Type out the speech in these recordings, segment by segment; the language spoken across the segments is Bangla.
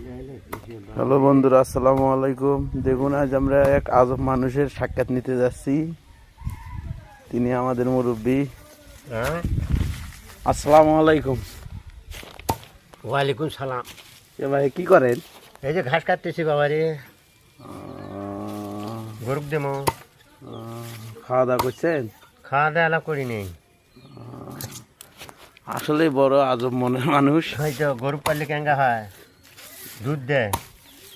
হ্যালো বন্ধুরা, আসসালামু আলাইকুম। দেখুন, আজ আমরা এক আজব মানুষের সাক্ষাৎ নিতে যাচ্ছি। তিনি আমাদের মুরব্বী। আসসালামু আলাইকুম। ওয়ালাইকুম সালাম। এ ভাই, কি করেন? এই যে ঘাস কাটতেছি বাবারে, গরুক দেবো। খাওয়া দাওয়া করছেন? খাওয়া দাওয়া করি নেই। আসলে বড় আজব মনের মানুষ। হয়তো গরু পাললে কেঙ্গা হয়, দুধ দেয়।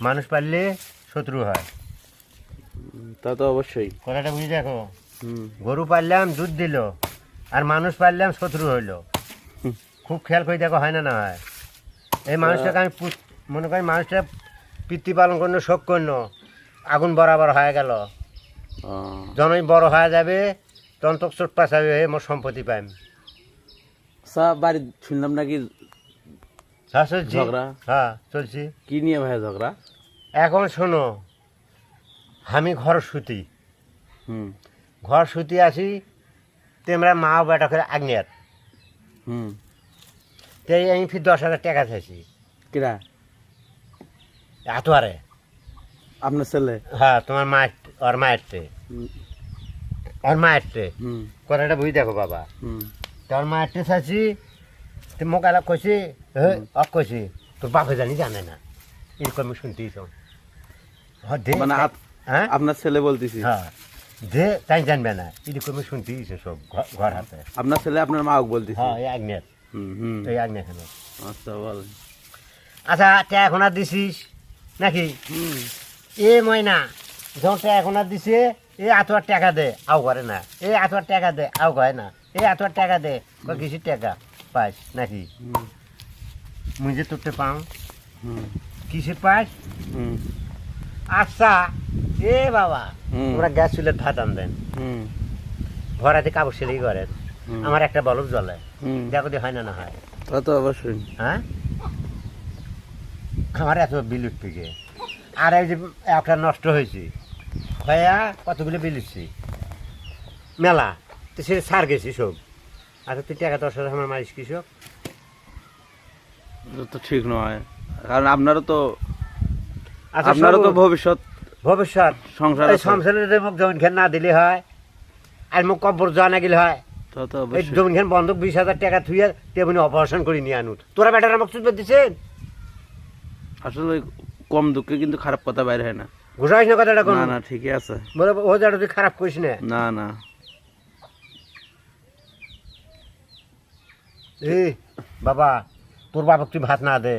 মানুষ পাললে শত্রু হয়। তা তো অবশ্যই। কথাটা বুঝে দেখো, গরু পাললাম দুধ দিল, আর মানুষ পাললাম শত্রু হইলো। খুব খেয়াল করে দেখো, হয় না না হয়? এই মানুষটাকে আমি মনে করি মানুষটা পিতৃপালন করলো, শোক করলো, আগুন বরাবর হয়ে গেল। যখন বড় হয়ে যাবে তখন তো চোট পাশাবে, মোর সম্পত্তি পাইম। বাড়ি শুনলাম নাকি চলছি। ঝগড়া? হ্যাঁ চলছি। কি নিয়ে ভাই ঝগড়া? এখন শোনো, আমি ঘর শুতি, ঘর শুতি আসি, তোমরা মা বেটা করে আগ্নেয়ার। তাই আমি ফির 10,000 টাকা চাইছি। কিরা? আতোয়ারে আপনার ছেলে? হ্যাঁ, তোমার মায়ের, ওর মায়েরটে, ওর মায়েরটে। কথাটা বুঝি দেখো বাবা, তোর মায়েরটে চাইছি। তো মোক আলাপ কইছি, অক কইছি তোর বাপে জানি জানে না, এরকম আমি শুনতেই মানে হ্যাঁ আপনার ছেলে বলতেছি? হ্যাঁ, যে তাই জানবে না, এরকম শুনতেই সব ঘর হাতে। আপনার ছেলে আপনার মা বলতেছি? হ্যাঁ, এই আগ্নেয়ার, এই আগ্নেয় কেন। আচ্ছা বলেন। আচ্ছা, টা এখন আর দিছিস নাকি? এ ময়না যখন টা এখন আর দিছে, এ আতোয়ার টাকা দে, আও করে না। এ আতোয়ার টাকা দে, আও করে না। এ আতোয়ার টাকা দে, কিসের টাকা পাইস নাকি? মুই যে তোরতে পাও, কিসের পাইস? আচ্ছা এ বাবা, তোমরা গ্যাস চুলের ভাত আনবেন, ঘরাতে কাপড় সেলাই করেন, আমার একটা বলব জ্বলে, দেখো দিয়ে হয় না না হয়? তা তো অবশ্যই। হ্যাঁ, আমার এত বিল উঠবে গে। আর এই যে একটা নষ্ট হয়েছে, হয়া কতগুলো বিল উঠছি মেলা, তো সে সার গেছি সব। আচ্ছা তুই টাকা 10,000 আমার মারিস কৃষক? এটা তো ঠিক নয়, কারণ আপনারও তো আচ্ছা, আপনারও তো ভবিষ্যৎ সংসার আছে। সংসারের মুখ জমিন খান না দিলে হয়, আর মুখ কম্পর জানা গেলে হয়। তা তো এই অবশ্যই। জমিন খান বন্ধক 20,000 টাকা থুয়ে তেমনি অপারেশন করে নিয়ে আনুত। তোরা বেটার আমাকে চুপ দিচ্ছেন। আসলে কম দুঃখে কিন্তু খারাপ কথা বাইরে হয় না। ঘুষাইস না কথাটা কোন? না না, ঠিকই আছে। বলে ও যাটা তুই খারাপ করিস না। না না। এই বাবা, তোর বাবা তুই ভাত না দে,